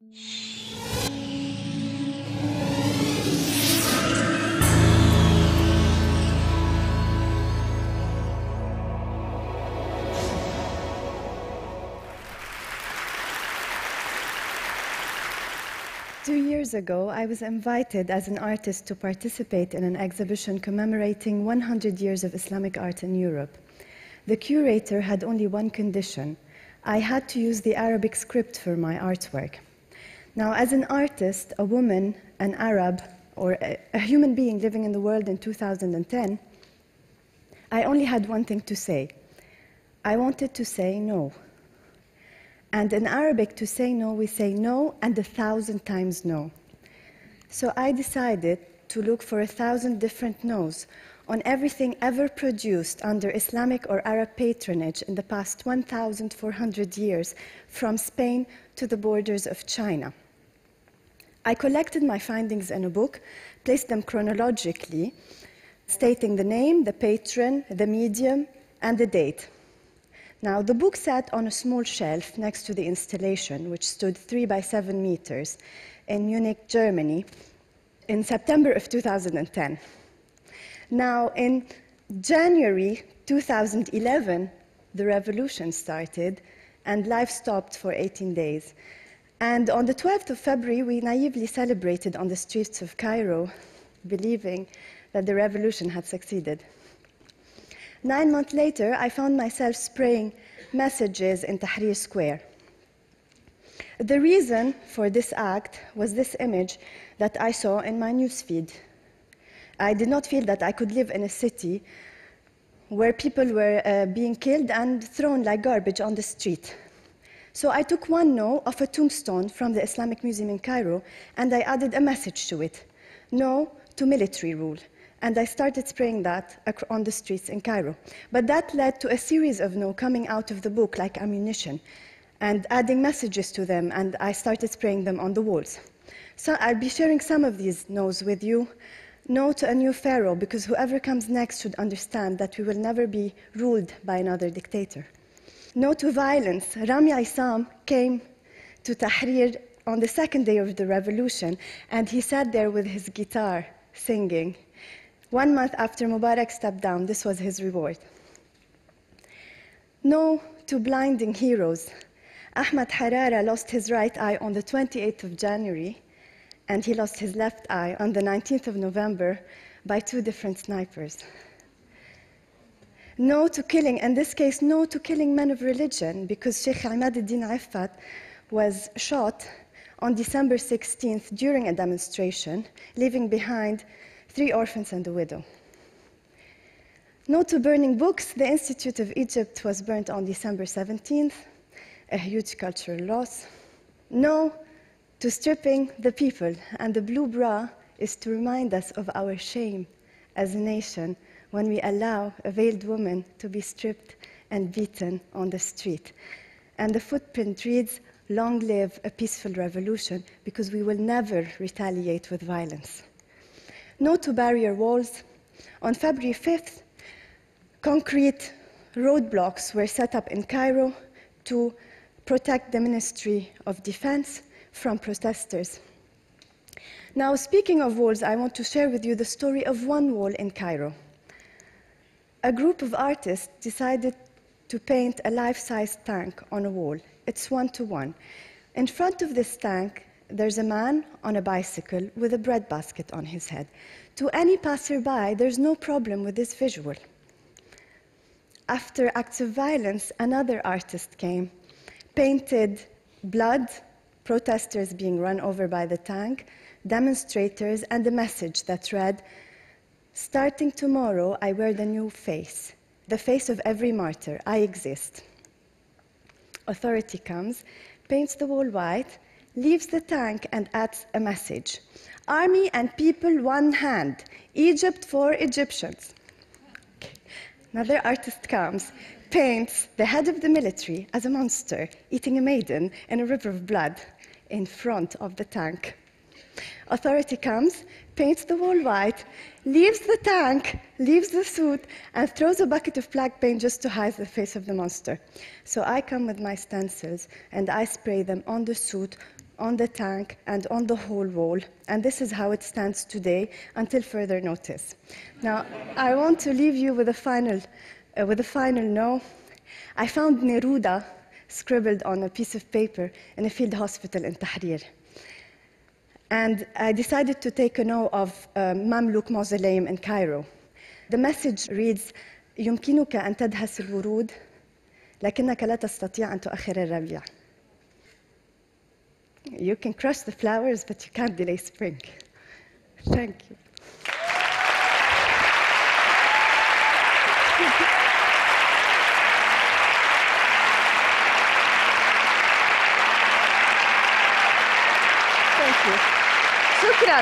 2 years ago, I was invited as an artist to participate in an exhibition commemorating 100 years of Islamic art in Europe. The curator had only one condition. I had to use the Arabic script for my artwork. Now, as an artist, a woman, an Arab, or a human being living in the world in 2010, I only had one thing to say. I wanted to say no. And in Arabic, to say no, we say no and 1,000 times no. So I decided to look for 1,000 different no's on everything ever produced under Islamic or Arab patronage in the past 1,400 years, from Spain to the borders of China. I collected my findings in a book, placed them chronologically, stating the name, the patron, the medium, and the date. Now, the book sat on a small shelf next to the installation, which stood 3 by 7 meters in Munich, Germany, in September of 2010. Now, in January 2011, the revolution started, and life stopped for 18 days. And on the 12th of February, we naively celebrated on the streets of Cairo, believing that the revolution had succeeded. 9 months later, I found myself spraying messages in Tahrir Square. The reason for this act was this image that I saw in my newsfeed. I did not feel that I could live in a city where people were being killed and thrown like garbage on the street. So I took one no of a tombstone from the Islamic Museum in Cairo, and I added a message to it: no to military rule. And I started spraying that on the streets in Cairo. But that led to a series of no coming out of the book like ammunition, and adding messages to them, and I started spraying them on the walls. So I'll be sharing some of these no's with you. No to a new pharaoh, because whoever comes next should understand that we will never be ruled by another dictator. No to violence. Rami Aissam came to Tahrir on the second day of the revolution, and he sat there with his guitar singing. 1 month after Mubarak stepped down, this was his reward. No to blinding heroes. Ahmad Harara lost his right eye on the 28th of January, and he lost his left eye on the 19th of November by 2 different snipers. No to killing, in this case, no to killing men of religion, because Sheikh Ahmad al-Din Affat was shot on December 16th during a demonstration, leaving behind 3 orphans and a widow. No to burning books. The Institute of Egypt was burnt on December 17th, a huge cultural loss. No to stripping the people, and the blue bra is to remind us of our shame as a nation when we allow a veiled woman to be stripped and beaten on the street. And the footprint reads, "Long live a peaceful revolution," because we will never retaliate with violence. No to barrier walls. On February 5th, concrete roadblocks were set up in Cairo to protect the Ministry of Defense from protesters. Now, speaking of walls, I want to share with you the story of one wall in Cairo. A group of artists decided to paint a life-size tank on a wall. It's 1-to-1. In front of this tank, there's a man on a bicycle with a bread basket on his head. To any passerby, there's no problem with this visual. After acts of violence, another artist came, painted blood, protesters being run over by the tank, demonstrators, and a message that read, "Starting tomorrow, I wear the new face, the face of every martyr. I exist." Authority comes, paints the wall white, leaves the tank, and adds a message: "Army and people, one hand. Egypt for Egyptians." Okay. Another artist comes, paints the head of the military as a monster eating a maiden in a river of blood in front of the tank. Authority comes, paints the wall white, leaves the tank, leaves the suit, and throws a bucket of black paint just to hide the face of the monster. So I come with my stencils, and I spray them on the suit on the tank, and on the whole wall, and this is how it stands today until further notice. Now, I want to leave you with a final no. I found Neruda scribbled on a piece of paper in a field hospital in Tahrir. And I decided to take a note of Mamluk Mausoleum in Cairo. The message reads, يمكنك أن تدهس الورود لكنك لا تستطيع أن تؤخر الربيع. You can crush the flowers, but you can't delay spring. Thank you. Thank you. شكراً.